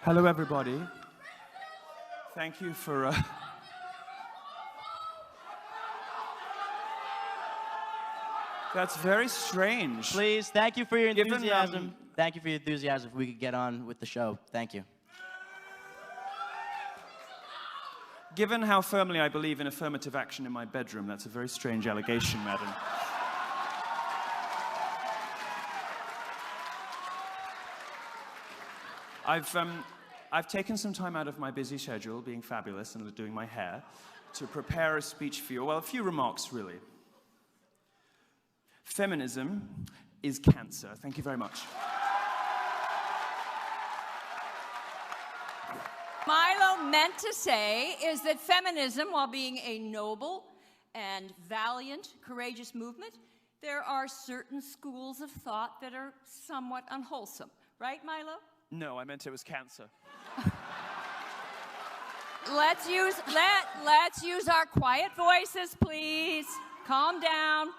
Hello, everybody. Thank you for... That's very strange. Please, thank you for your enthusiasm. Thank you for your enthusiasm. If we could get on with the show. Thank you. Given how firmly I believe in affirmative action in my bedroom, that's a very strange allegation, madam. I've taken some time out of my busy schedule, being fabulous and doing my hair, to prepare a speech for you. Well, a few remarks, really. Feminism is cancer. Thank you very much. Milo meant to say is that feminism, while being a noble and valiant, courageous movement, there are certain schools of thought that are somewhat unwholesome. Right, Milo? No, I meant it was cancer. Let's use our quiet voices, please. Calm down.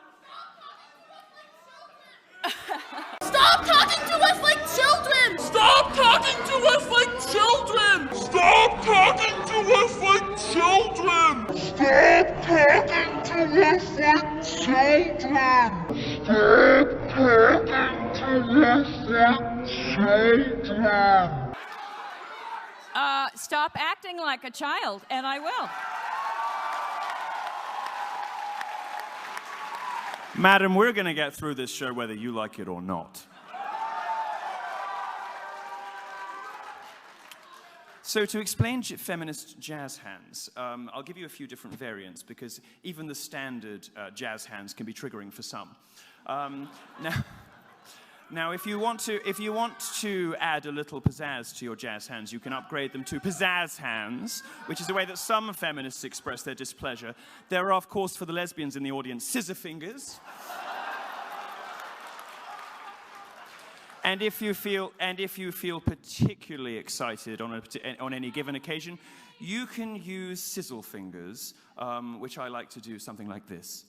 Stop talking to us like children! Stop talking to us like children! Stop talking to us like children! Stop talking to us like children! Stop talking to us like children! Stop acting like a child, and I will. Madam, we're going to get through this show whether you like it or not. So to explain feminist jazz hands, I'll give you a few different variants because even the standard jazz hands can be triggering for some. Now, if you want to add a little pizzazz to your jazz hands, you can upgrade them to pizzazz hands, which is the way that some feminists express their displeasure. There are, of course, for the lesbians in the audience, scissor fingers. And if you feel particularly excited on any given occasion, you can use sizzle fingers, which I like to do something like this.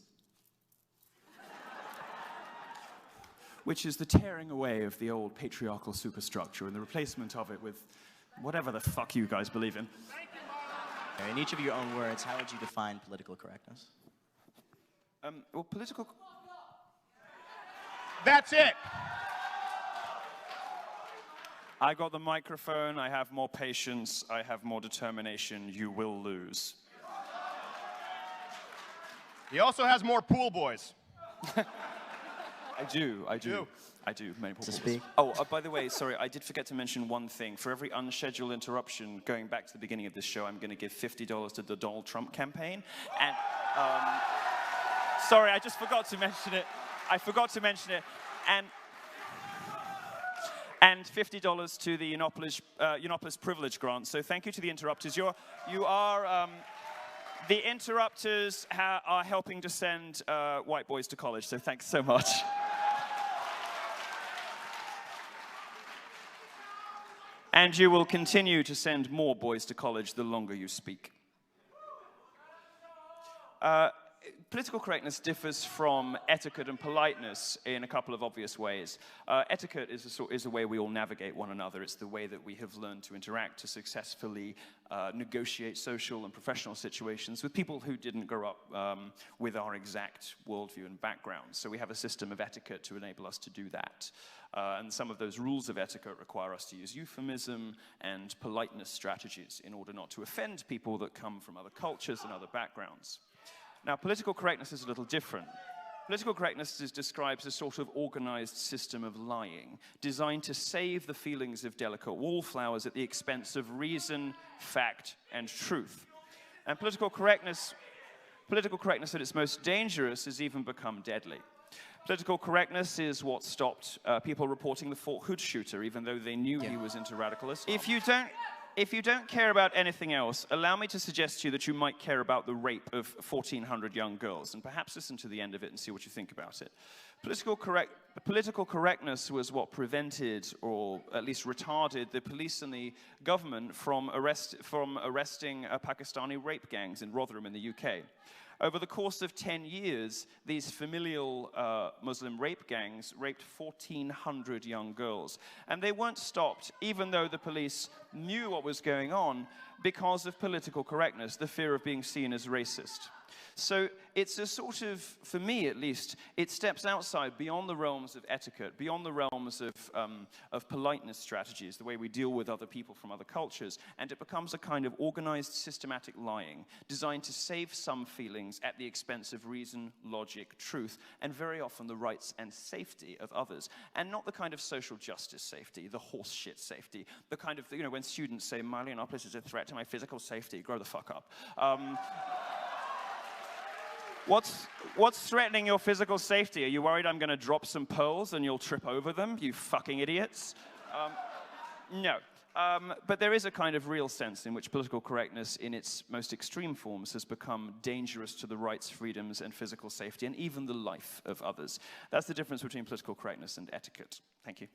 Which is the tearing away of the old patriarchal superstructure and the replacement of it with whatever the fuck you guys believe in. In each of your own words, how would you define political correctness? Well, political... That's it! I got the microphone, I have more patience, I have more determination, you will lose. He also has more pool boys. I do. Many To speak. Oh, by the way, sorry, I did forget to mention one thing. For every unscheduled interruption, going back to the beginning of this show, I'm going to give $50 to the Donald Trump campaign. And, sorry, I just forgot to mention it. And $50 to the Yiannopoulos privilege grant. So thank you to the interrupters. The interrupters are helping to send white boys to college, so thanks so much. And you will continue to send more boys to college the longer you speak. Political correctness differs from etiquette and politeness in a couple of obvious ways. Etiquette is a way we all navigate one another. It's the way that we have learned to interact, to successfully negotiate social and professional situations with people who didn't grow up with our exact worldview and background. So we have a system of etiquette to enable us to do that. And some of those rules of etiquette require us to use euphemism and politeness strategies in order not to offend people that come from other cultures and other backgrounds. Now, political correctness is a little different. Political correctness describes a sort of organized system of lying, designed to save the feelings of delicate wallflowers at the expense of reason, fact, and truth. And political correctness at its most dangerous has even become deadly. Political correctness is what stopped people reporting the Fort Hood shooter, even though they knew he was into radical Islam. If you don't care about anything else, allow me to suggest to you that you might care about the rape of 1,400 young girls, and perhaps listen to the end of it and see what you think about it. Political correctness was what prevented, or at least retarded, the police and the government from arresting Pakistani rape gangs in Rotherham in the UK. Over the course of 10 years, these familial Muslim rape gangs raped 1,400 young girls. And they weren't stopped, even though the police knew what was going on, because of political correctness, the fear of being seen as racist. So it's a sort of, for me at least, it steps outside beyond the realms of etiquette, beyond the realms of politeness strategies, the way we deal with other people from other cultures, and it becomes a kind of organized, systematic lying designed to save some feelings at the expense of reason, logic, truth, and very often the rights and safety of others. And not the kind of social justice safety, the horse shit safety, the kind of, you know, when students say, Milo Yiannopoulos is a threat to my physical safety, grow the fuck up. What's threatening your physical safety? Are you worried I'm going to drop some pearls and you'll trip over them, you fucking idiots? No. But there is a kind of real sense in which political correctness in its most extreme forms has become dangerous to the rights, freedoms, and physical safety, and even the life of others. That's the difference between political correctness and etiquette. Thank you.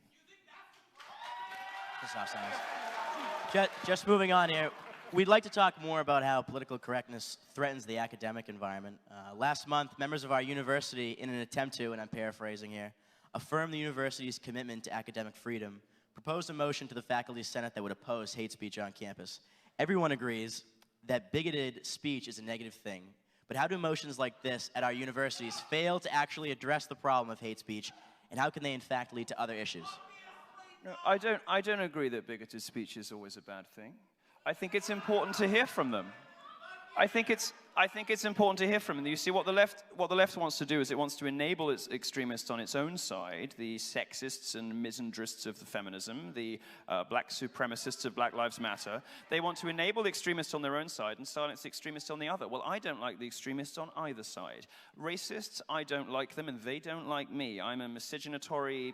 Just moving on here. We'd like to talk more about how political correctness threatens the academic environment. Last month, members of our university, in an attempt to, and I'm paraphrasing here, affirm the university's commitment to academic freedom, proposed a motion to the faculty senate that would oppose hate speech on campus. Everyone agrees that bigoted speech is a negative thing, but how do motions like this at our universities fail to actually address the problem of hate speech, and how can they in fact lead to other issues? No, I don't agree that bigoted speech is always a bad thing. I think it's important to hear from them. I think it's important to hear from them. You see, what the left wants to do is it wants to enable its extremists on its own side, the sexists and misandrists of the feminism, the black supremacists of Black Lives Matter. They want to enable the extremists on their own side and silence the extremists on the other. Well, I don't like the extremists on either side. Racists, I don't like them, and they don't like me. I'm a miscegenatory,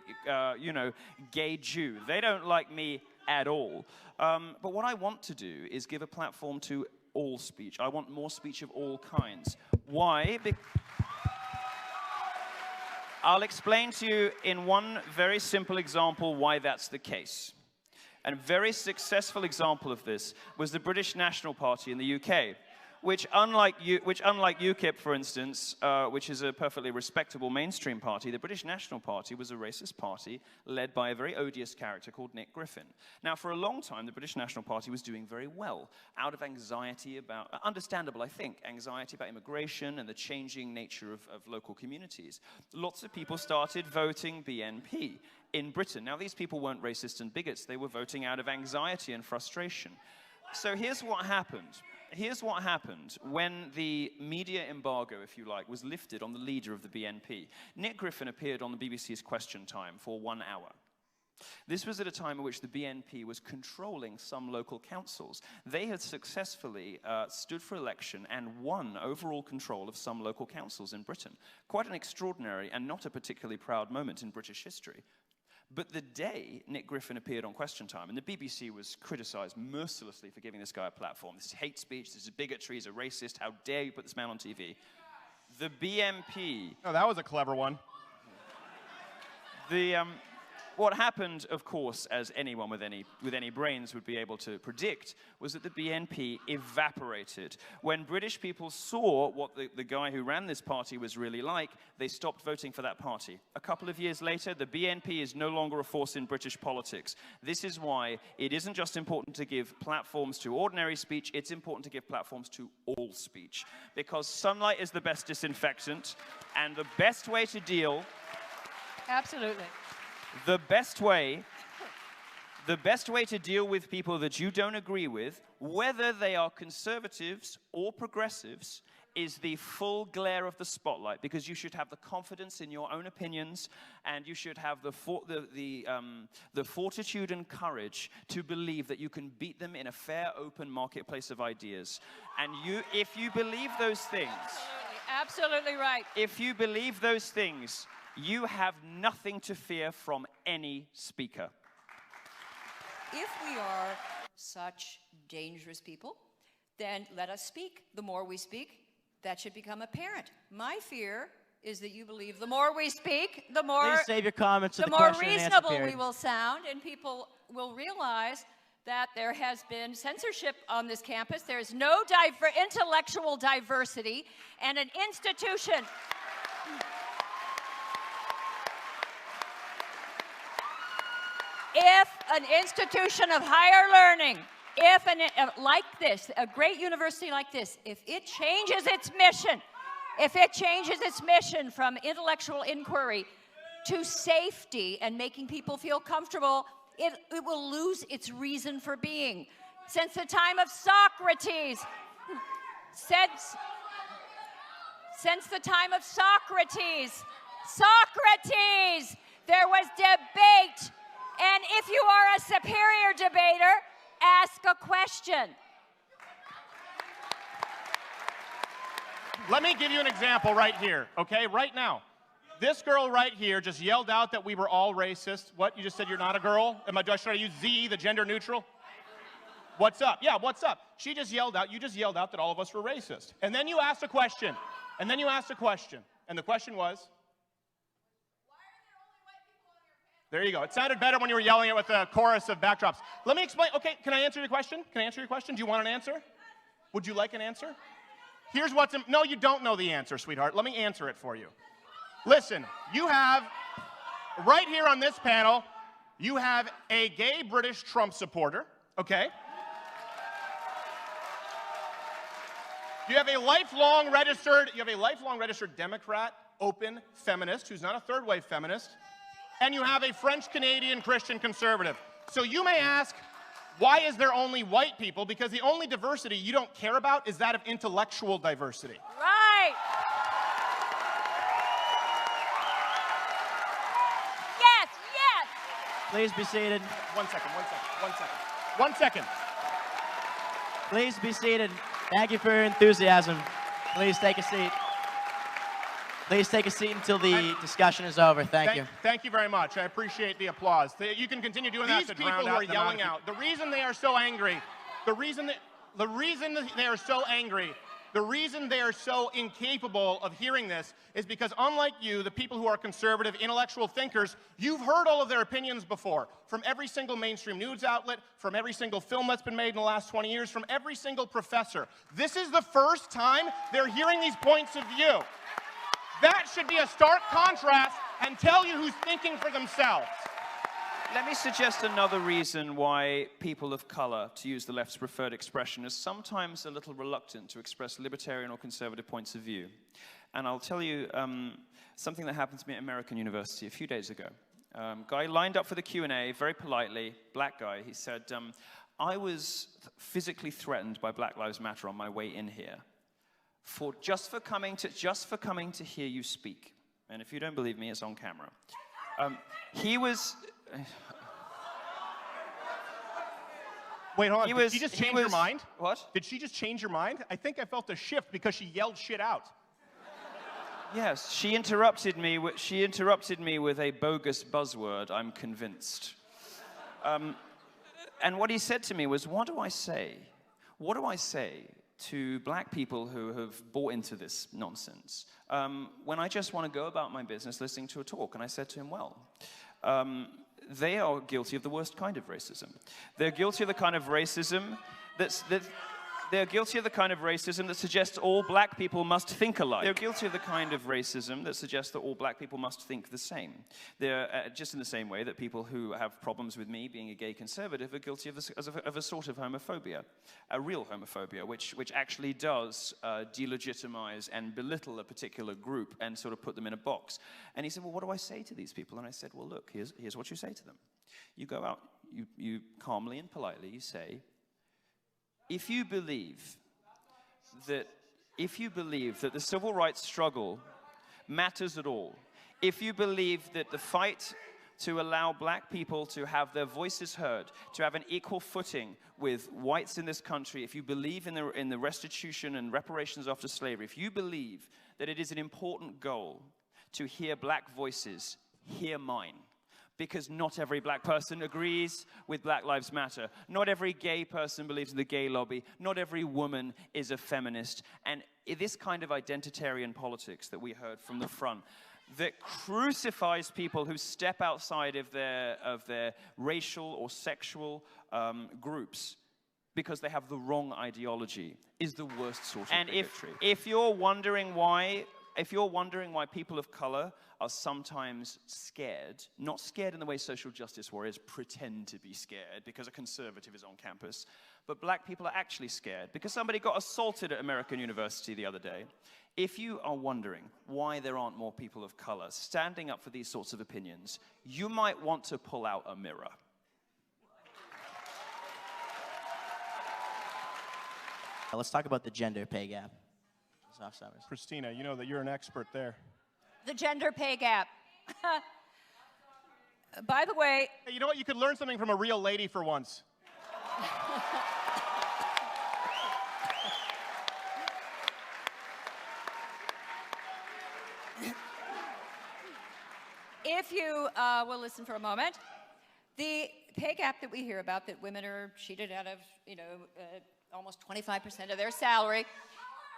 gay Jew. They don't like me at all. But what I want to do is give a platform to all speech. I want more speech of all kinds. Why? I'll explain to you in one very simple example why that's the case. And a very successful example of this was the British National Party in the UK, which unlike UKIP, for instance, which is a perfectly respectable mainstream party, the British National Party was a racist party led by a very odious character called Nick Griffin. Now, for a long time, the British National Party was doing very well, out of anxiety about, understandable, I think, anxiety about immigration and the changing nature of local communities. Lots of people started voting BNP in Britain. Now, these people weren't racist and bigots. They were voting out of anxiety and frustration. So here's what happened. Here's what happened when the media embargo, if you like, was lifted on the leader of the BNP. Nick Griffin appeared on the BBC's Question Time for 1 hour. This was at a time in which the BNP was controlling some local councils. They had successfully stood for election and won overall control of some local councils in Britain. Quite an extraordinary and not a particularly proud moment in British history. But the day Nick Griffin appeared on Question Time, and the BBC was criticized mercilessly for giving this guy a platform. This is hate speech, this is bigotry, he's a racist, how dare you put this man on TV? The BNP... Oh, that was a clever one. What happened, of course, as anyone with any brains would be able to predict, was that the BNP evaporated. When British people saw what the guy who ran this party was really like, they stopped voting for that party. A couple of years later, the BNP is no longer a force in British politics. This is why it isn't just important to give platforms to ordinary speech, it's important to give platforms to all speech. Because sunlight is the best disinfectant, and the best way to deal... Absolutely. The best way to deal with people that you don't agree with, whether they are conservatives or progressives, is the full glare of the spotlight, because you should have the confidence in your own opinions, and you should have the fortitude and courage to believe that you can beat them in a fair, open marketplace of ideas. And if you believe those things... Absolutely right. If you believe those things... you have nothing to fear from any speaker. If we are such dangerous people, then let us speak. The more we speak, that should become apparent. My fear is that you believe the more we speak, the more... Please save your comments to the more question and answer reasonable period. we will sound, and people will realize that there has been censorship on this campus. There is no intellectual diversity, and an institution. If an institution of higher learning, like this, a great university like this, if it changes its mission from intellectual inquiry to safety and making people feel comfortable, it will lose its reason for being. Since the time of Socrates, there was debate. And if you are a superior debater, ask a question. Let me give you an example right here, okay? Right now. This girl right here just yelled out that we were all racist. What? You just said you're not a girl? Should I use Z, the gender neutral? What's up? Yeah, what's up? You just yelled out that all of us were racist. And then you asked a question. And the question was? There you go. It sounded better when you were yelling it with a chorus of backdrops. Let me explain. Okay, can I answer your question? Do you want an answer? Would you like an answer? Here's what's no, you don't know the answer, sweetheart. Let me answer it for you. Listen, you have, right here on this panel, you have a gay British Trump supporter, okay? You have a lifelong registered Democrat, open feminist, who's not a third-wave feminist, and you have a French-Canadian Christian conservative. So you may ask, why is there only white people? Because the only diversity you don't care about is that of intellectual diversity. Right. Yes. Please be seated. One second. Please be seated. Thank you for your enthusiasm. Please take a seat. Please take a seat until the discussion is over. Thank you. Thank you very much. I appreciate the applause. You can continue doing that. These people who are yelling out, the reason they are so angry, the reason they are so incapable of hearing this is because, unlike you, the people who are conservative, intellectual thinkers, you've heard all of their opinions before, from every single mainstream news outlet, from every single film that's been made in the last 20 years, from every single professor. This is the first time they're hearing these points of view. That should be a stark contrast and tell you who's thinking for themselves. Let me suggest another reason why people of color, to use the left's preferred expression, are sometimes a little reluctant to express libertarian or conservative points of view. And I'll tell you something that happened to me at American University a few days ago. Guy lined up for the Q&A, very politely, black guy. He said, I was physically threatened by Black Lives Matter on my way in here. Just for coming to hear you speak. And if you don't believe me, it's on camera. He was... Wait, hold on. Did she just change your mind? What? Did she just change your mind? I think I felt a shift because she yelled shit out. Yes, she interrupted me with a bogus buzzword, I'm convinced. And what he said to me was, what do I say? What do I say to black people who have bought into this nonsense when I just want to go about my business listening to a talk? And I said to him, well, they are guilty of the worst kind of racism. They're guilty of the kind of racism they're guilty of the kind of racism that suggests all black people must think alike. They're guilty of the kind of racism that suggests that all black people must think the same. They're just in the same way that people who have problems with me being a gay conservative are guilty of a sort of homophobia, a real homophobia, which actually does delegitimize and belittle a particular group and sort of put them in a box. And he said, well, what do I say to these people? And I said, well, look, here's what you say to them. You go out, you calmly and politely, you say, if you believe that the civil rights struggle matters at all, if you believe that the fight to allow black people to have their voices heard, to have an equal footing with whites in this country, if you believe in the restitution and reparations after slavery, if you believe that it is an important goal to hear black voices, hear mine. Because not every black person agrees with Black Lives Matter. Not every gay person believes in the gay lobby. Not every woman is a feminist. And this kind of identitarian politics that we heard from the front, that crucifies people who step outside of their racial or sexual groups because they have the wrong ideology is the worst sort of bigotry. And if you're wondering why people of color are sometimes scared, not scared in the way social justice warriors pretend to be scared because a conservative is on campus, but black people are actually scared because somebody got assaulted at American University the other day. If you are wondering why there aren't more people of color standing up for these sorts of opinions, you might want to pull out a mirror. Let's talk about the gender pay gap. Sommers. Christina, you know that you're an expert there. The gender pay gap. By the way... Hey, you know what? You could learn something from a real lady for once. If you will listen for a moment, the pay gap that we hear about, that women are cheated out of, almost 25% of their salary,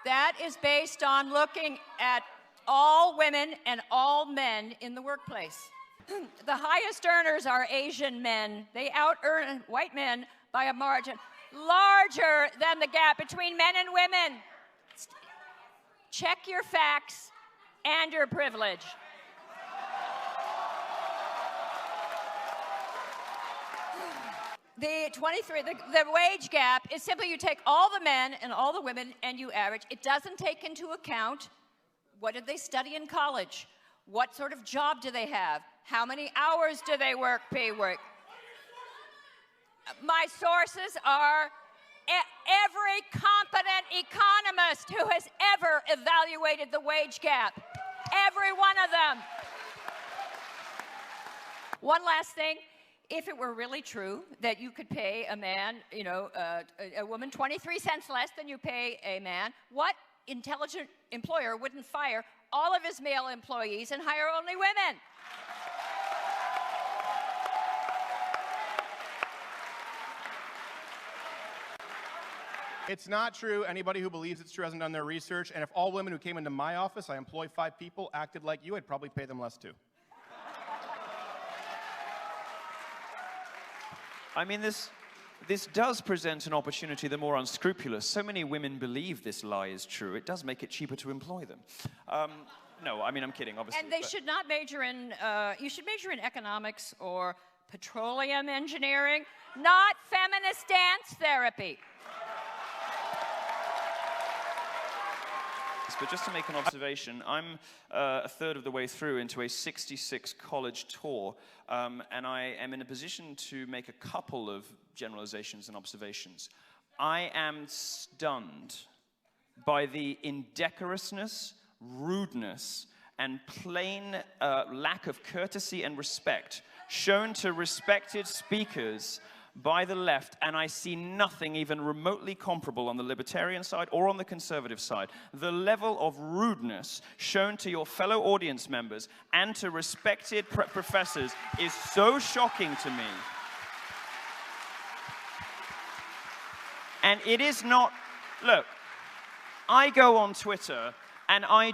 that is based on looking at all women and all men in the workplace. The highest earners are Asian men. They out-earn white men by a margin larger than the gap between men and women. Check your facts and your privilege. The wage gap is simply you take all the men and all the women and you average. It doesn't take into account what did they study in college, what sort of job do they have, how many hours do they work, pay work. My sources are every competent economist who has ever evaluated the wage gap, every one of them. One last thing. If it were really true that you could pay a man, a woman 23 cents less than you pay a man, what intelligent employer wouldn't fire all of his male employees and hire only women? It's not true. Anybody who believes it's true hasn't done their research. And if all women who came into my office, I employ 5 people, acted like you, I'd probably pay them less too. I mean, this does present an opportunity the more unscrupulous. So many women believe this lie is true. It does make it cheaper to employ them. No, I mean, I'm kidding, obviously. And they should not major in, you should major in economics or petroleum engineering, not feminist dance therapy. But just to make an observation, I'm a third of the way through into a 66 college tour, and I am in a position to make a couple of generalizations and observations. I am stunned by the indecorousness, rudeness, and plain lack of courtesy and respect shown to respected speakers by the left, and I see nothing even remotely comparable on the libertarian side or on the conservative side. The level of rudeness shown to your fellow audience members and to respected professors is so shocking to me. And it is not, look, I go on Twitter and I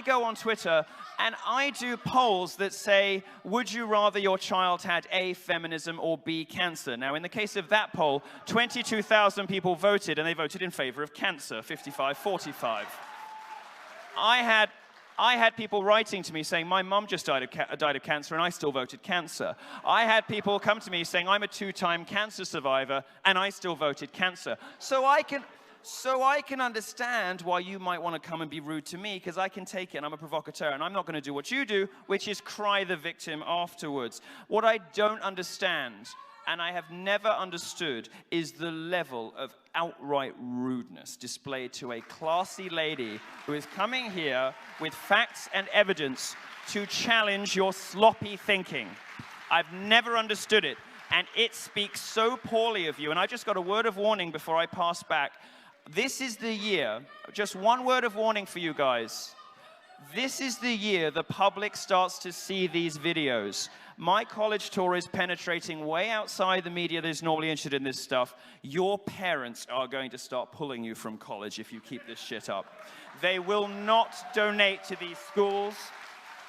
go on Twitter and I do polls that say, would you rather your child had A, feminism, or B, cancer? Now, in the case of that poll, 22,000 people voted, and they voted in favor of cancer, 55-45. I had people writing to me saying, my mum just died of cancer, and I still voted cancer. I had people come to me saying, I'm a 2-time cancer survivor, and I still voted cancer. So I can understand why you might want to come and be rude to me, because I can take it, and I'm a provocateur, and I'm not going to do what you do, which is cry the victim afterwards. What I don't understand, and I have never understood, is the level of outright rudeness displayed to a classy lady who is coming here with facts and evidence to challenge your sloppy thinking. I've never understood it, and it speaks so poorly of you. And I just got a word of warning before I pass back. This is the year, just one word of warning for you guys. This is the year the public starts to see these videos. My college tour is penetrating way outside the media that is normally interested in this stuff. Your parents are going to start pulling you from college if you keep this shit up. They will not donate to these schools.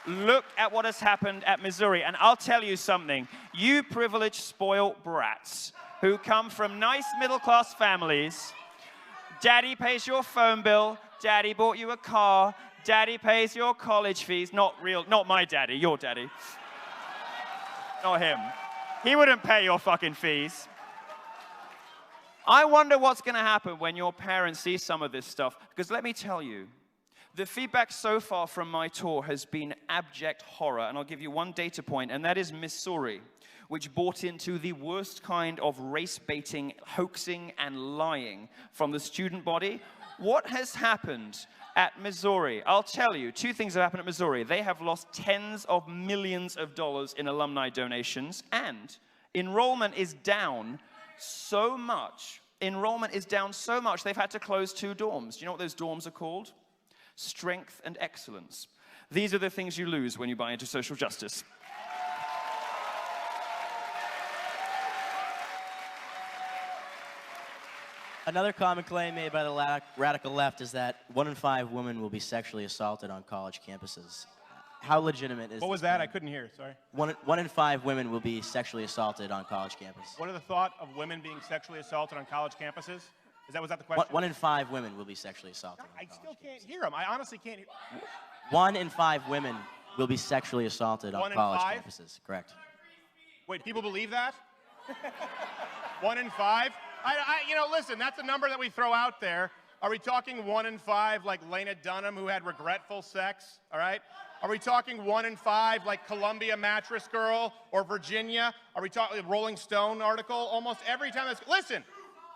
Look at what has happened at Missouri. And I'll tell you something. You privileged, spoiled brats who come from nice middle-class families. Daddy pays your phone bill. Daddy bought you a car. Daddy pays your college fees. Not my daddy, your daddy. Not him. He wouldn't pay your fucking fees. I wonder what's going to happen when your parents see some of this stuff. Because let me tell you, the feedback so far from my tour has been abject horror. And I'll give you one data point, and that is Missouri, which bought into the worst kind of race-baiting, hoaxing, and lying from the student body. What has happened at Missouri? I'll tell you, two things have happened at Missouri. They have lost tens of millions of dollars in alumni donations, and enrollment is down so much. Enrollment is down so much, they've had to close 2 dorms. Do you know what those dorms are called? Strength and excellence. These are the things you lose when you buy into social justice. Another common claim made by the radical left is that 1 in 5 women will be sexually assaulted on college campuses. How legitimate is What was that? I couldn't hear, sorry. 1 in 5 women will be sexually assaulted on college campuses. What are the thought of women being sexually assaulted on college campuses? Was that the question? 1 in 5 women will be sexually assaulted. I still can't hear them. I honestly can't hear. 1 in 5 women will be sexually assaulted on college campuses. Correct. Wait, people believe that? 1 in 5? Listen, that's a number that we throw out there. Are we talking 1 in 5 like Lena Dunham, who had regretful sex? All right? Are we talking 1 in 5 like Columbia Mattress Girl or Virginia? Are we talking Rolling Stone article? Almost every time that's... Listen,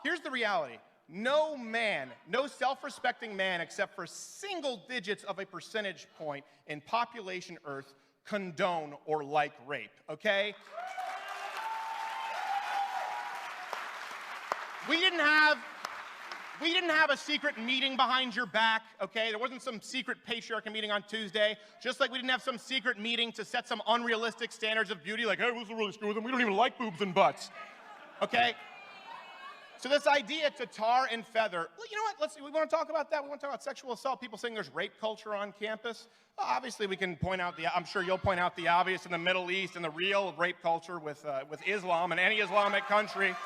here's the reality. No man, no self-respecting man, except for single digits of a percentage point in population Earth, condone or like rape, okay? We didn't have a secret meeting behind your back, okay? There wasn't some secret patriarchy meeting on Tuesday, just like we didn't have some secret meeting to set some unrealistic standards of beauty, like, hey, what's really screw with them? We don't even like boobs and butts, okay? So this idea to tar and feather, well, you know what, we want to talk about that. We want to talk about sexual assault, people saying there's rape culture on campus. Well, obviously, we can point out I'm sure you'll point out the obvious in the Middle East and the real rape culture with Islam and any Islamic country.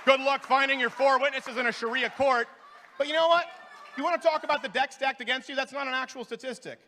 Good luck finding your 4 witnesses in a Sharia court. But you know what? You want to talk about the deck stacked against you? That's not an actual statistic.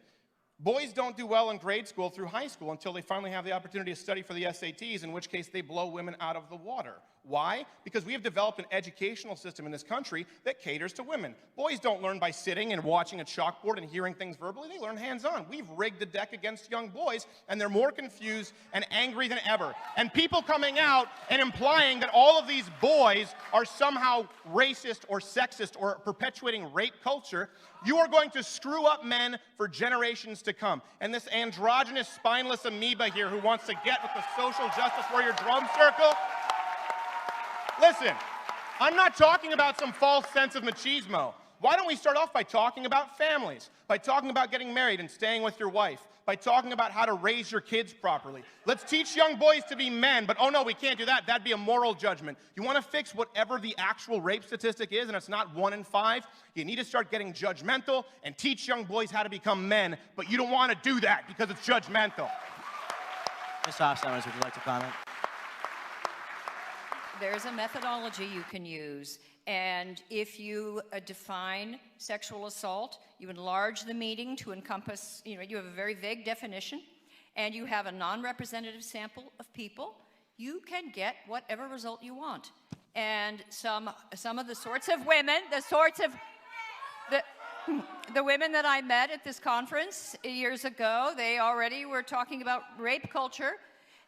Boys don't do well in grade school through high school until they finally have the opportunity to study for the SATs, in which case they blow women out of the water. Why? Because we have developed an educational system in this country that caters to women. Boys don't learn by sitting and watching a chalkboard and hearing things verbally. They learn hands-on. We've rigged the deck against young boys, and they're more confused and angry than ever. And people coming out and implying that all of these boys are somehow racist or sexist or perpetuating rape culture, you are going to screw up men for generations to come. And this androgynous, spineless amoeba here who wants to get with the social justice warrior drum circle, listen, I'm not talking about some false sense of machismo. Why don't we start off by talking about families, by talking about getting married and staying with your wife, by talking about how to raise your kids properly. Let's teach young boys to be men, but oh no, we can't do that. That'd be a moral judgment. You want to fix whatever the actual rape statistic is, and it's not 1 in 5, you need to start getting judgmental and teach young boys how to become men, but you don't want to do that because it's judgmental. Ms. Hoff, Sommers, would you like to comment? There's a methodology you can use, and if you define sexual assault, you enlarge the meaning to encompass, you have a very vague definition, and you have a non-representative sample of people, you can get whatever result you want. And some of the sorts of women, the women that I met at this conference years ago, they already were talking about rape culture,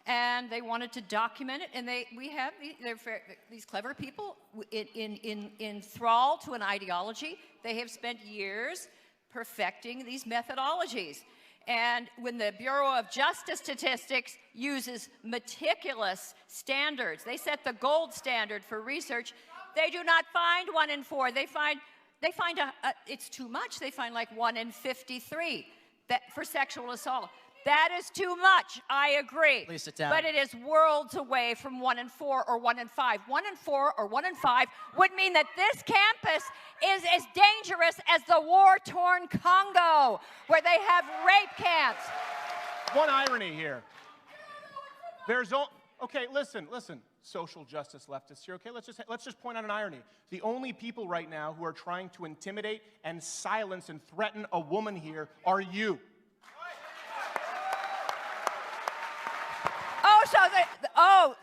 and they wanted to document it, and they're these clever people in thrall to an ideology. They have spent years perfecting these methodologies. And when the Bureau of Justice Statistics uses meticulous standards, they set the gold standard for research, they do not find 1 in 4. They find it's too much. They find like 1 in 53 for sexual assault. That is too much. I agree. Please sit down. But it is worlds away from 1 in 4 or 1 in 5. 1 in 4 or 1 in 5 would mean that this campus is as dangerous as the war-torn Congo, where they have rape camps. One irony here. Okay, listen. Social justice leftists here. Okay, let's just point out an irony. The only people right now who are trying to intimidate and silence and threaten a woman here are you.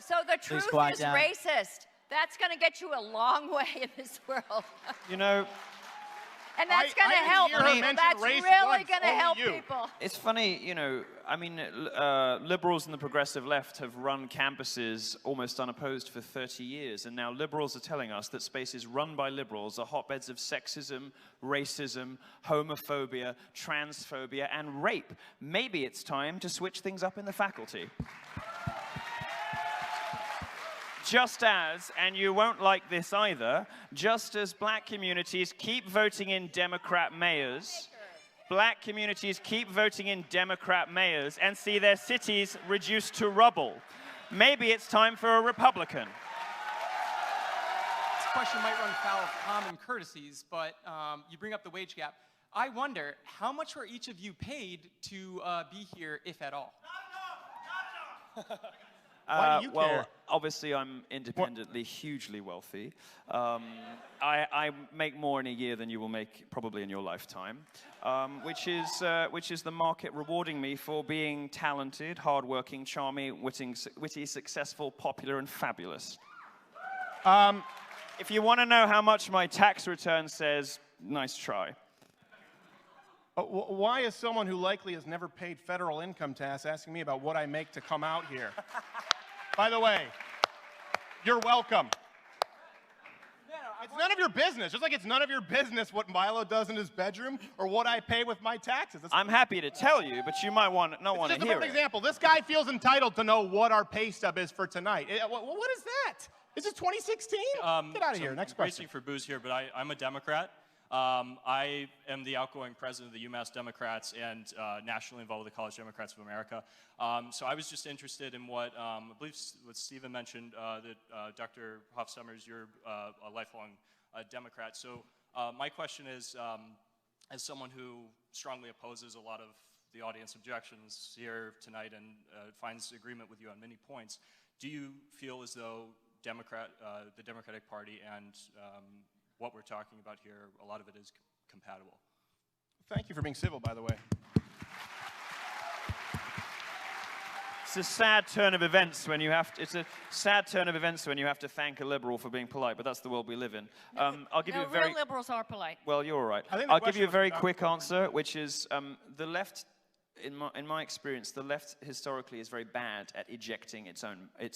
So the truth is racist. That's going to get you a long way in this world. You know, and that's going to help people. That's really going to help people. It's funny, you know, I mean, liberals and the progressive left have run campuses almost unopposed for 30 years, and now liberals are telling us that spaces run by liberals are hotbeds of sexism, racism, homophobia, transphobia, and rape. Maybe it's time to switch things up in the faculty. Just as, and you won't like this either, just as black communities keep voting in Democrat mayors, black communities keep voting in Democrat mayors and see their cities reduced to rubble. Maybe it's time for a Republican. This question might run foul of common courtesies, but you bring up the wage gap. I wonder, how much were each of you paid to be here, if at all? Not enough. Why do you care? Well, obviously I'm independently hugely wealthy. I make more in a year than you will make probably in your lifetime, which is the market rewarding me for being talented, hardworking, charming, witty, successful, popular, and fabulous. If you want to know how much my tax return says, nice try. Why is someone who likely has never paid federal income tax asking me about what I make to come out here? By the way, you're welcome. It's none of your business, just like it's none of your business what Milo does in his bedroom or what I pay with my taxes. I'm happy to tell you, but you might not want to hear it. Just a perfect example. This guy feels entitled to know what our pay stub is for tonight. What is that? Is this 2016? Get out of here. Next question. Racing for booze here, but I'm a Democrat. I am the outgoing president of the UMass Democrats and nationally involved with the College Democrats of America. So I was just interested in what I believe what Stephen mentioned, that Dr. Hoff Sommers, you're a lifelong Democrat. So my question is, as someone who strongly opposes a lot of the audience objections here tonight and finds agreement with you on many points, do you feel as though the Democratic Party and what we're talking about here, a lot of it is compatible? Thank you for being civil, by the way. It's a sad turn of events when you have to, thank a liberal for being polite, but that's the world we live in. I'll give you a very... real liberals are polite. Well, you're all right. I'll give you a very quick answer, which is the left, in my experience, the left historically is very bad at ejecting its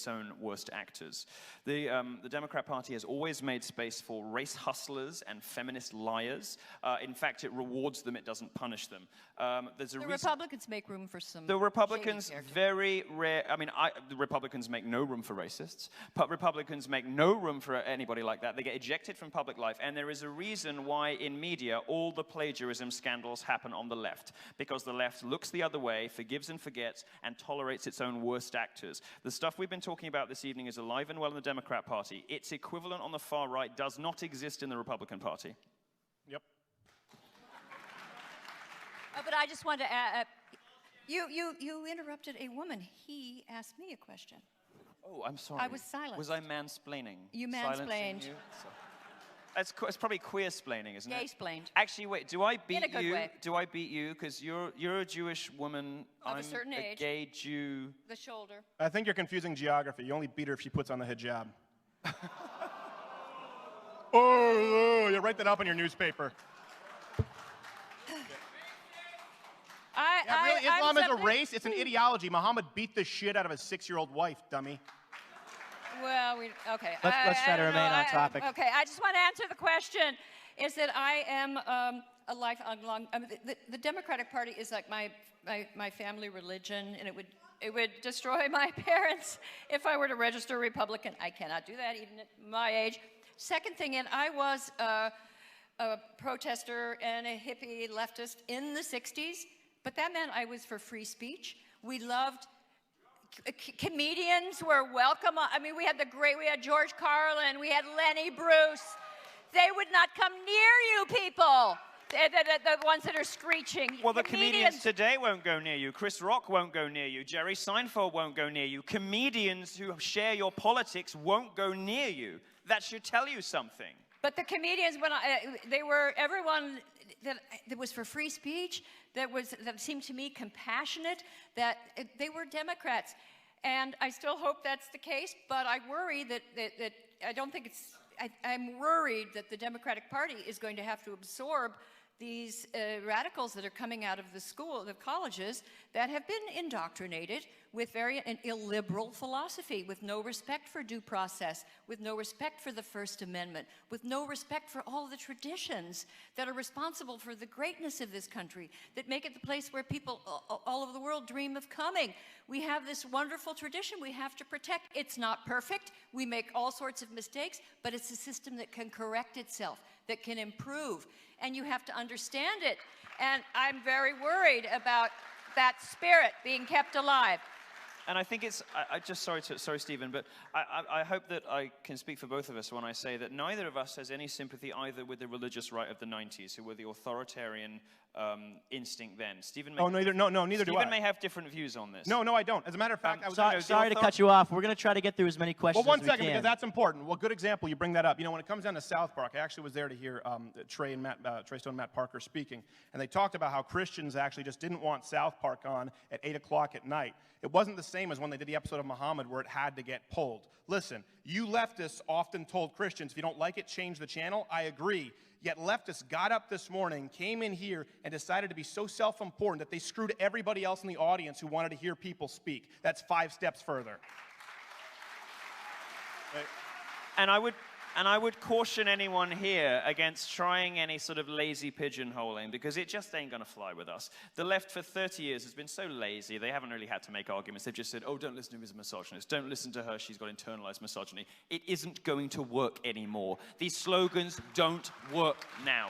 own worst actors. The Democrat Party has always made space for race hustlers and feminist liars. In fact, it rewards them; it doesn't punish them. The Republicans make room for some. The Republicans very rare. I mean, the Republicans make no room for racists, but Republicans make no room for anybody like that. They get ejected from public life, and there is a reason why in media all the plagiarism scandals happen on the left, because the left looks the other way, forgives and forgets, and tolerates its own worst actors. The stuff we've been talking about this evening is alive and well in the Democrat Party. Its equivalent on the far right does not exist in the Republican Party. Yep. But I just wanted to add, you interrupted a woman. He asked me a question. Oh, I'm sorry. I was silent. Was I mansplaining? You mansplained. You? It's probably queer-splaining, isn't it? Gay-splained. Actually, wait, do I beat in a good way. Do I beat you? Because you're a Jewish woman. Of I'm a certain age. A gay Jew. The shoulder. I think you're confusing geography. You only beat her if she puts on the hijab. Oh, you write that up in your newspaper. Really, Islam is a race? It's an ideology. Muhammad beat the shit out of his 6-year-old wife, dummy. Well, okay. Let's try to remain on topic. Okay, I just want to answer the question. Is that I am a lifelong. The Democratic Party is like my family religion, and it would destroy my parents if I were to register Republican. I cannot do that even at my age. Second thing, and I was a protester and a hippie leftist in the '60s. but that meant I was for free speech. We loved, comedians were welcome. I mean, we had George Carlin, we had Lenny Bruce. They would not come near you people. The ones that are screeching. Well, the comedians today won't go near you. Chris Rock won't go near you. Jerry Seinfeld won't go near you. Comedians who share your politics won't go near you. That should tell you something. But the comedians, everyone that was for free speech, that seemed to me compassionate, that they were Democrats. And I still hope that's the case, but I worry that I don't think it's, I'm worried that the Democratic Party is going to have to absorb these radicals that are coming out of the colleges that have been indoctrinated with an illiberal philosophy, with no respect for due process, with no respect for the First Amendment, with no respect for all the traditions that are responsible for the greatness of this country, that make it the place where people all over the world dream of coming. We have this wonderful tradition we have to protect. It's not perfect. We make all sorts of mistakes, but it's a system that can correct itself, that can improve, and you have to understand it. And I'm very worried about that spirit being kept alive. And I think it's, sorry, Stephen, but I hope that I can speak for both of us when I say that neither of us has any sympathy either with the religious right of the 90s, who were the authoritarian instinct then. Stephen may neither do I. Stephen may have different views on this. No, I don't. As a matter of fact, sorry to cut you off. We're going to try to get through as many questions well, as we can. One second, because that's important. Well, good example. You bring that up. You know, when it comes down to South Park, I actually was there to hear Trey Stone and Matt Parker speaking, and they talked about how Christians actually just didn't want South Park on at 8 o'clock at night. It wasn't the same as when they did the episode of Muhammad where it had to get pulled. Listen, you leftists often told Christians, if you don't like it, change the channel. I agree. Yet leftists got up this morning, came in here, and decided to be so self-important that they screwed everybody else in the audience who wanted to hear people speak. That's 5 steps further. And I would caution anyone here against trying any sort of lazy pigeonholing, because it just ain't going to fly with us. The left for 30 years has been so lazy, they haven't really had to make arguments. They've just said, oh, don't listen to him, he's a misogynist. Don't listen to her, she's got internalized misogyny. It isn't going to work anymore. These slogans don't work now.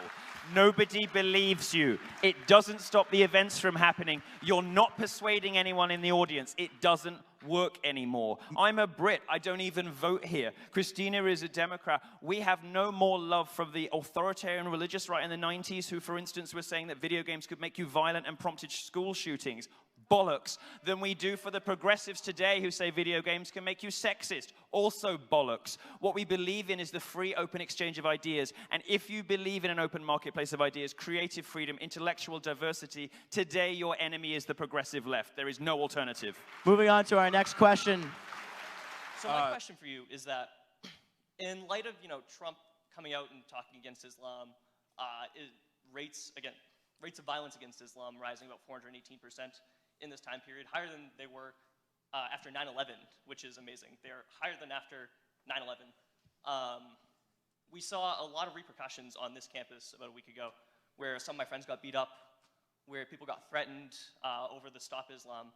Nobody believes you. It doesn't stop the events from happening. You're not persuading anyone in the audience. It doesn't work anymore. I'm a Brit. I don't even vote here. Christina is a Democrat. We have no more love from the authoritarian religious right in the 90s who, for instance, were saying that video games could make you violent and prompted school shootings. Bollocks. Than we do for the progressives today who say video games can make you sexist. Also bollocks. What we believe in is the free, open exchange of ideas. And if you believe in an open marketplace of ideas, creative freedom, intellectual diversity, today your enemy is the progressive left. There is no alternative. Moving on to our next question. So my question for you is that in light of, Trump coming out and talking against Islam, rates of violence against Islam rising about 418% in this time period, higher than they were after 9/11, which is amazing. They're higher than after 9/11. We saw a lot of repercussions on this campus about a week ago, where some of my friends got beat up, where people got threatened over the Stop Islam.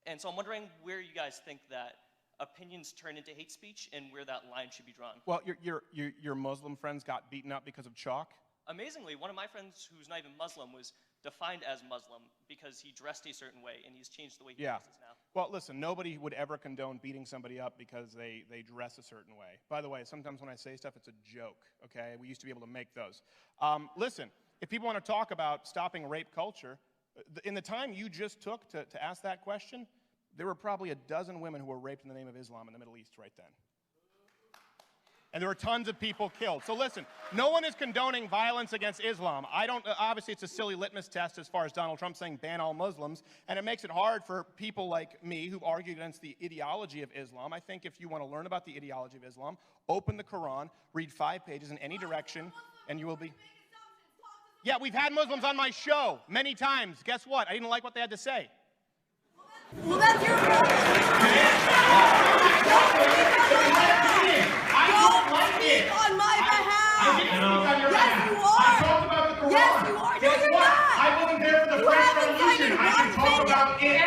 And so I'm wondering where you guys think that opinions turn into hate speech and where that line should be drawn. Well, your Muslim friends got beaten up because of chalk? Amazingly, one of my friends who's not even Muslim was defined as Muslim because he dressed a certain way, and he's changed the way he dresses now. Well, listen, nobody would ever condone beating somebody up because they dress a certain way. By the way, sometimes when I say stuff, it's a joke, okay? We used to be able to make those. Listen, if people want to talk about stopping rape culture, in the time you just took to ask that question, there were probably a dozen women who were raped in the name of Islam in the Middle East right then. And there were tons of people killed. So listen, no one is condoning violence against Islam. Obviously it's a silly litmus test as far as Donald Trump saying ban all Muslims, and it makes it hard for people like me who argue against the ideology of Islam. I think if you want to learn about the ideology of Islam, open the Quran, read 5 pages in any direction, and you will be... Yeah, we've had Muslims on my show many times. Guess what? I didn't like what they had to say. Well, that's your problem. I don't like it. On my behalf. I didn't speak on your behalf. Yes, you are. I talked about the Quran. Yes, you are. No, you're not. I wasn't there for the French Revolution. I can talk about it.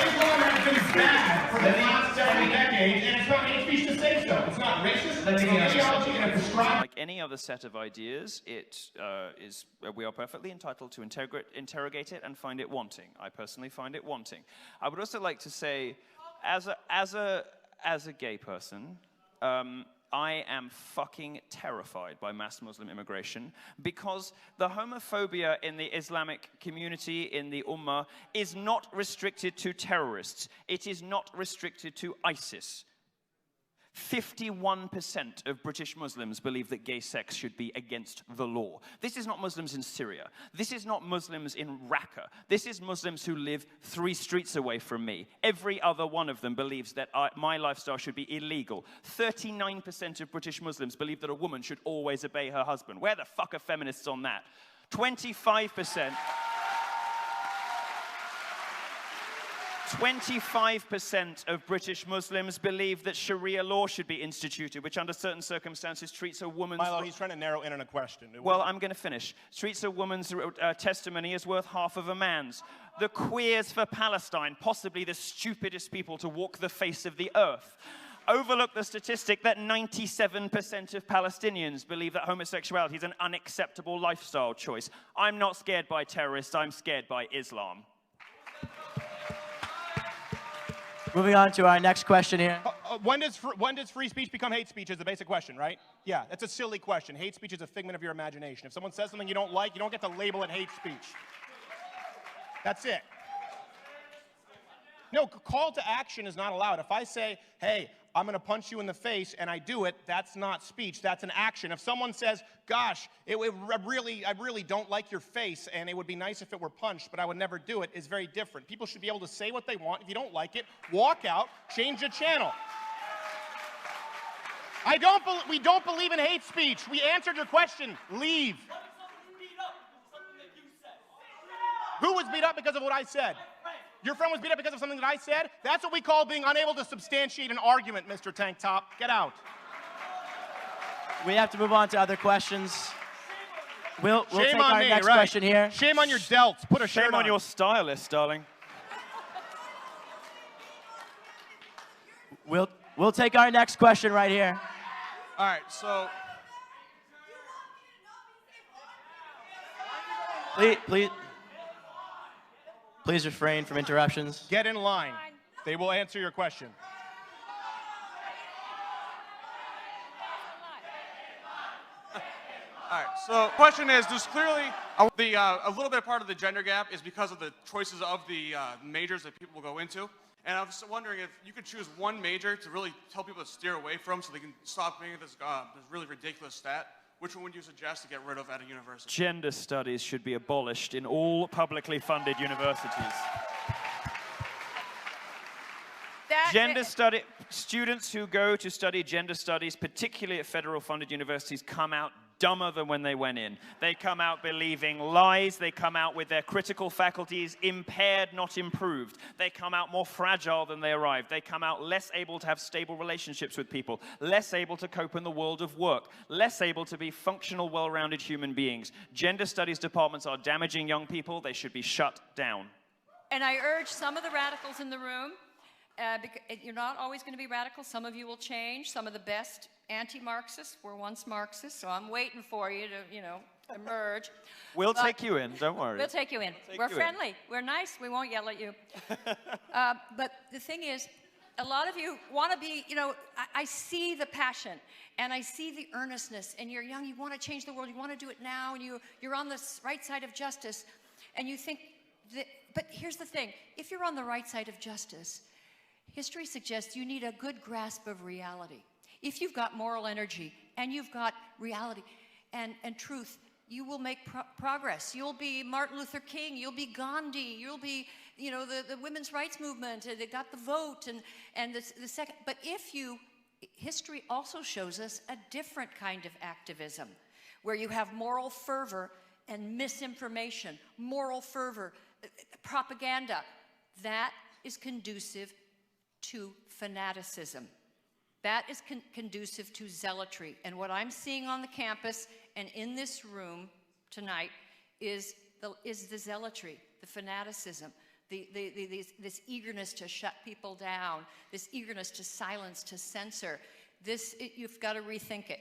Islam has been bad for the last several decades, and it's not hate speech to say so. It's not racist. It's not ideology. Like any other set of ideas, we are perfectly entitled to interrogate it and find it wanting. I personally find it wanting. I would also like to say, as a gay person, I am fucking terrified by mass Muslim immigration because the homophobia in the Islamic community, in the Ummah, is not restricted to terrorists. It is not restricted to ISIS. 51% of British Muslims believe that gay sex should be against the law. This is not Muslims in Syria. This is not Muslims in Raqqa. This is Muslims who live 3 streets away from me. Every other one of them believes that my lifestyle should be illegal. 39% of British Muslims believe that a woman should always obey her husband. Where the fuck are feminists on that? 25%. 25% of British Muslims believe that Sharia law should be instituted, which under certain circumstances treats a woman's... Milo, he's trying to narrow in on a question. Well, I'm going to finish. Treats a woman's testimony as worth half of a man's. The Queers for Palestine, possibly the stupidest people to walk the face of the earth, overlook the statistic that 97% of Palestinians believe that homosexuality is an unacceptable lifestyle choice. I'm not scared by terrorists, I'm scared by Islam. Moving on to our next question here. When does free speech become hate speech is the basic question, right? Yeah, that's a silly question. Hate speech is a figment of your imagination. If someone says something you don't like, you don't get to label it hate speech. That's it. No, call to action is not allowed. If I say, hey, I'm going to punch you in the face, and I do it, that's not speech, that's an action. If someone says, gosh, I really don't like your face, and it would be nice if it were punched, but I would never do it, is very different. People should be able to say what they want. If you don't like it, walk out, change the channel. We don't believe in hate speech. We answered your question. Leave. Who was beat up because of what I said? Your friend was beat up because of something that I said? That's what we call being unable to substantiate an argument, Mr. Tank Top. Get out. We have to move on to other questions. We'll take our next right. question here. Shame on your delts. Put a shirt on. Shame on your stylist, darling. We'll take our next question right here. All right, so... Please refrain from interruptions. Get in line. They will answer your question. All right, so the question is, there's clearly a little bit part of the gender gap is because of the choices of the majors that people will go into. And I was wondering if you could choose one major to really tell people to steer away from so they can stop being this really ridiculous stat. Which one would you suggest to get rid of at a university? Gender studies should be abolished in all publicly funded universities. Students who go to study gender studies, particularly at federal funded universities, come out dumber than when they went in. They come out believing lies. They come out with their critical faculties impaired, not improved. They come out more fragile than they arrived. They come out less able to have stable relationships with people, less able to cope in the world of work, less able to be functional, well-rounded human beings. Gender studies departments are damaging young people. They should be shut down. And I urge some of the radicals in the room, you're not always going to be radical. Some of you will change. Some of the best anti-Marxists were once Marxists, so I'm waiting for you to, emerge. We'll take you in, don't worry. We'll take you in. We're friendly. We're nice. We won't yell at you. But the thing is, a lot of you want to be, I see the passion, and I see the earnestness, and you're young, you want to change the world, you want to do it now, and you're on the right side of justice, and you think, but here's the thing, if you're on the right side of justice, history suggests you need a good grasp of reality. If you've got moral energy and you've got reality and truth, you will make progress. You'll be Martin Luther King, you'll be Gandhi, you'll be, the women's rights movement, they got the vote and the second. But history also shows us a different kind of activism where you have moral fervor and misinformation, moral fervor, propaganda. That is conducive to fanaticism. That is conducive to zealotry. And what I'm seeing on the campus and in this room tonight is the zealotry, the fanaticism, this eagerness to shut people down, this eagerness to silence, to censor. You've got to rethink it.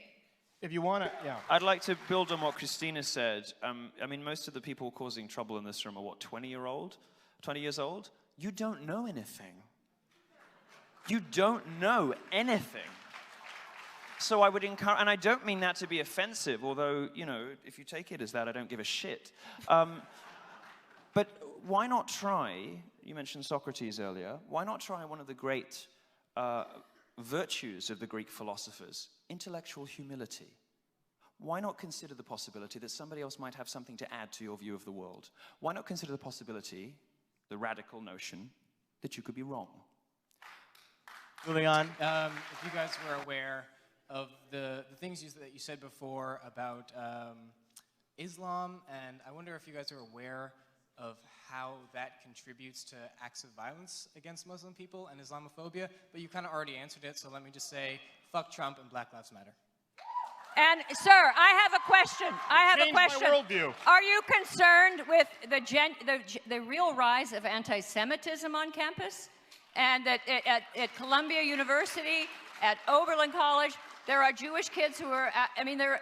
If you want to, yeah. I'd like to build on what Christina said. I mean, most of the people causing trouble in this room are, what, 20 years old? You don't know anything. You don't know anything. So I would encourage, and I don't mean that to be offensive, although, you know, if you take it as that, I don't give a shit. But why not try, you mentioned Socrates earlier, why not try one of the great virtues of the Greek philosophers, intellectual humility? Why not consider the possibility that somebody else might have something to add to your view of the world? Why not consider the possibility, the radical notion, that you could be wrong? Moving on. If you guys were aware of the things that you said before about Islam, and I wonder if you guys are aware of how that contributes to acts of violence against Muslim people and Islamophobia, but you kind of already answered it, so let me just say, fuck Trump and Black Lives Matter. And, sir, I have a question. Change my worldview. Are you concerned with the real rise of anti-Semitism on campus? And that at Columbia University, at Oberlin College, there are Jewish kids who are, I mean, there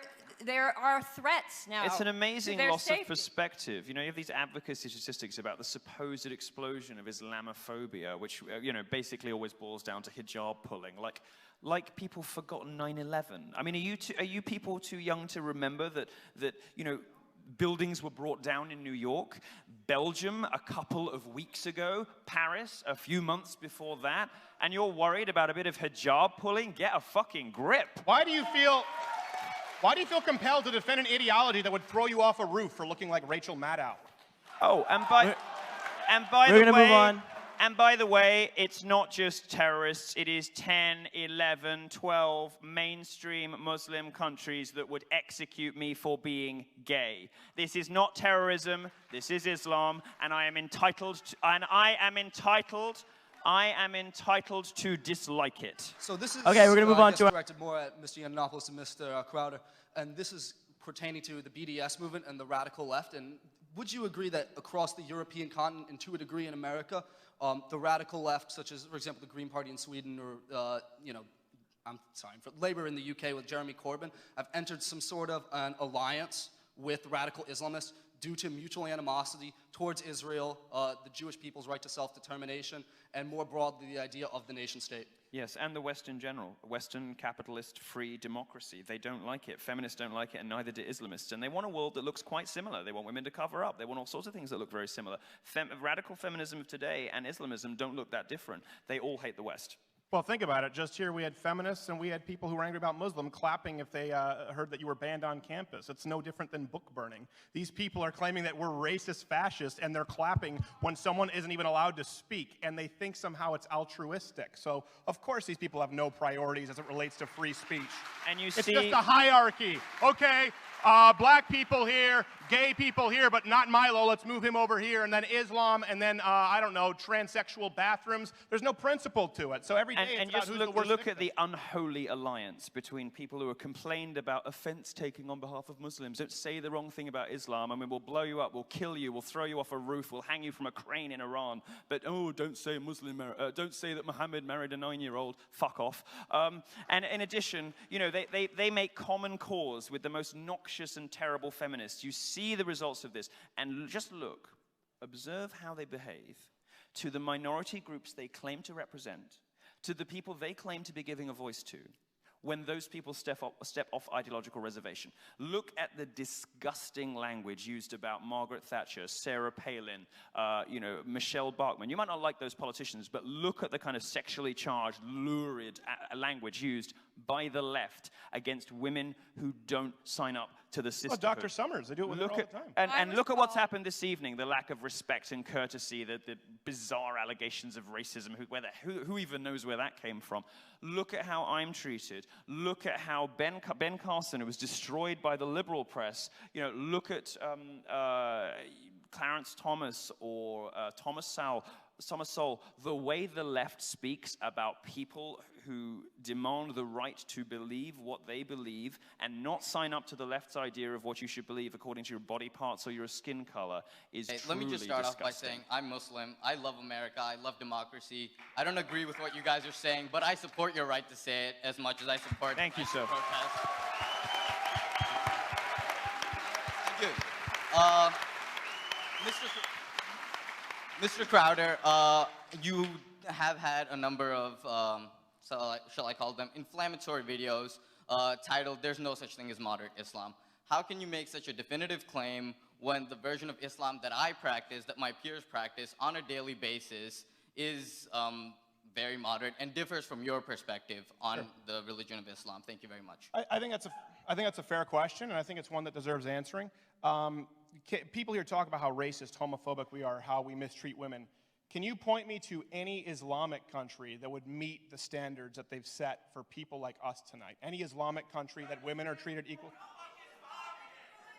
are threats now. It's an amazing to loss safety. of perspective. You know, you have these advocacy statistics about the supposed explosion of Islamophobia, which, you know, basically always boils down to hijab pulling. Like people forgotten 9/11. I mean, are you people too young to remember that you know, buildings were brought down in New York, Belgium a couple of weeks ago, Paris a few months before that, and you're worried about a bit of hijab pulling? Get a fucking grip. Why do you feel compelled to defend an ideology that would throw you off a roof for looking like Rachel Maddow? Oh, and by the way, it's not just terrorists. It is 10, 11, 12 mainstream Muslim countries that would execute me for being gay. This is not terrorism. This is Islam, and I am entitled to dislike it. So this is okay. We're gonna move on to directed more at Mr. Yiannopoulos and Mr. Crowder, and this is pertaining to the BDS movement and the radical left. And would you agree that across the European continent, and to a degree in America, the radical left, such as, for example, the Green Party in Sweden, or for Labour in the UK with Jeremy Corbyn, have entered some sort of an alliance with radical Islamists due to mutual animosity towards Israel, the Jewish people's right to self-determination, and more broadly the idea of the nation-state? Yes, and the West in general. Western capitalist free democracy. They don't like it. Feminists don't like it, and neither do Islamists. And they want a world that looks quite similar. They want women to cover up. They want all sorts of things that look very similar. Radical feminism of today and Islamism don't look that different. They all hate the West. Well, think about it. Just here we had feminists and we had people who were angry about Muslim clapping if they heard that you were banned on campus. It's no different than book burning. These people are claiming that we're racist fascists, and they're clapping when someone isn't even allowed to speak, and they think somehow it's altruistic. So, of course, these people have no priorities as it relates to free speech. And it's just a hierarchy. Okay, black people here, gay people here, but not Milo. Let's move him over here. And then Islam, and then, I don't know, transsexual bathrooms. There's no principle to it. So every day and just look at the unholy alliance between people who are complained about offense taking on behalf of Muslims. Don't say the wrong thing about Islam. I mean, we'll blow you up, we'll kill you, we'll throw you off a roof, we'll hang you from a crane in Iran. But, oh, don't say don't say that Muhammad married a 9-year-old. Fuck off. And in addition, you know, they make common cause with the most noxious and terrible feminists. You see the results of this, and just look, observe how they behave to the minority groups they claim to represent, to the people they claim to be giving a voice to, when those people step off ideological reservation. Look at the disgusting language used about Margaret Thatcher, Sarah Palin, Michelle Bachmann. You might not like those politicians, but look at the kind of sexually charged, lurid language used by the left against women who don't sign up to the sisterhood. Well, Dr. Summers, they do it with her all the time. And look at what's happened this evening, the lack of respect and courtesy, the bizarre allegations of racism, who even knows where that came from. Look at how I'm treated. Look at how Ben Carson, who was destroyed by the liberal press, you know, look at Clarence Thomas or Thomas Sowell, the way the left speaks about people who demand the right to believe what they believe and not sign up to the left's idea of what you should believe according to your body parts or your skin color is truly Let me just start disgusting. off by saying I'm Muslim. I love America. I love democracy. I don't agree with what you guys are saying, but I support your right to say it as much as I support Thank you, sir. protest. good. Mr. Crowder, you have had a number of, shall I call them, inflammatory videos titled, "There's no such thing as moderate Islam." How can you make such a definitive claim when the version of Islam that I practice, that my peers practice on a daily basis, is very moderate and differs from your perspective on the religion of Islam? Thank you very much. I think that's a fair question, and I think it's one that deserves answering. People here talk about how racist, homophobic we are, how we mistreat women. Can you point me to any Islamic country that would meet the standards that they've set for people like us tonight? Any Islamic country that women are treated equal?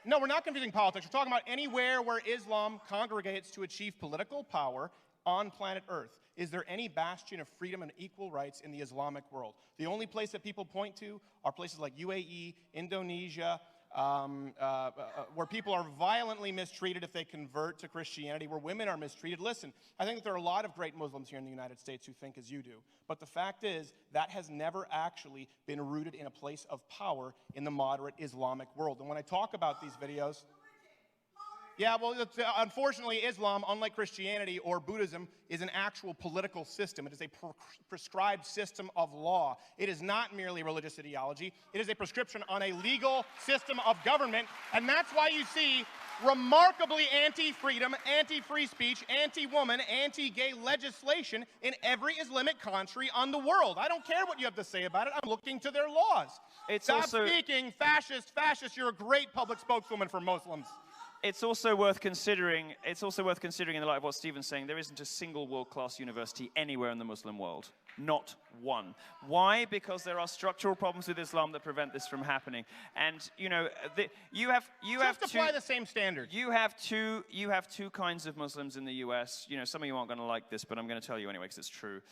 No, we're not confusing politics. We're talking about anywhere where Islam congregates to achieve political power on planet Earth. Is there any bastion of freedom and equal rights in the Islamic world? The only place that people point to are places like UAE, Indonesia, where people are violently mistreated if they convert to Christianity, where women are mistreated. Listen, I think that there are a lot of great Muslims here in the United States who think as you do. But the fact is, that has never actually been rooted in a place of power in the moderate Islamic world. And when I talk about these videos... Yeah, well, unfortunately, Islam, unlike Christianity or Buddhism, is an actual political system. It is a prescribed system of law. It is not merely religious ideology. It is a prescription on a legal system of government, and that's why you see remarkably anti-freedom, anti-free speech, anti-woman, anti-gay legislation in every Islamic country on the world. I don't care what you have to say about it. I'm looking to their laws. Stop speaking, fascist, you're a great public spokeswoman for Muslims. It's also worth considering in the light of what Stephen's saying, there isn't a single world-class university anywhere in the Muslim world. Not one. Why? Because there are structural problems with Islam that prevent this from happening. And you know, you have apply the same standard. You have two kinds of Muslims in the U.S. You know, some of you aren't going to like this, but I'm going to tell you anyway because it's true.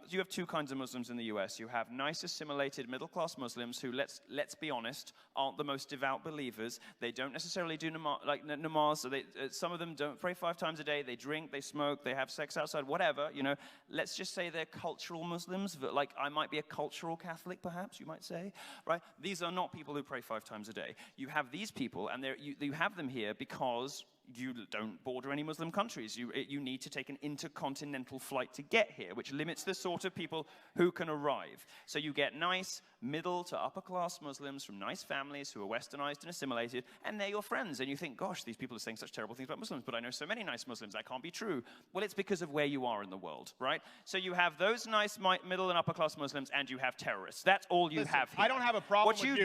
You have two kinds of Muslims in the U.S. You have nice, assimilated, middle-class Muslims who, let's be honest, aren't the most devout believers. They don't necessarily do namaz. So some of them don't pray 5 times a day. They drink, they smoke, they have sex outside, whatever. You know, let's just say they're cultural Muslims. Like I might be a cultural Catholic, perhaps you might say, right? These are not people who pray 5 times a day. You have these people, and you have them here because you don't border any Muslim countries. You need to take an intercontinental flight to get here, which limits the sort of people who can arrive. So you get nice, middle to upper class Muslims from nice families who are westernized and assimilated, and they're your friends. And you think, gosh, these people are saying such terrible things about Muslims, but I know so many nice Muslims, that can't be true. Well, it's because of where you are in the world, right? So you have those nice middle and upper class Muslims, and you have terrorists. That's all you have here. I don't have a problem with you. What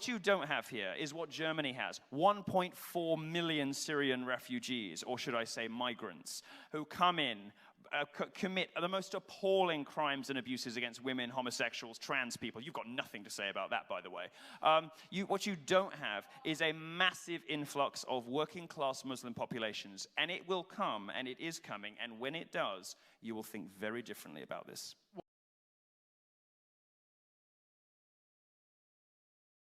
you don't have here is what Germany has. 1.4 million Syrian refugees, or should I say migrants, who come in, commit the most appalling crimes and abuses against women, homosexuals, trans people. You've got nothing to say about that, by the way. What you don't have is a massive influx of working-class Muslim populations, and it will come, and it is coming, and when it does, you will think very differently about this.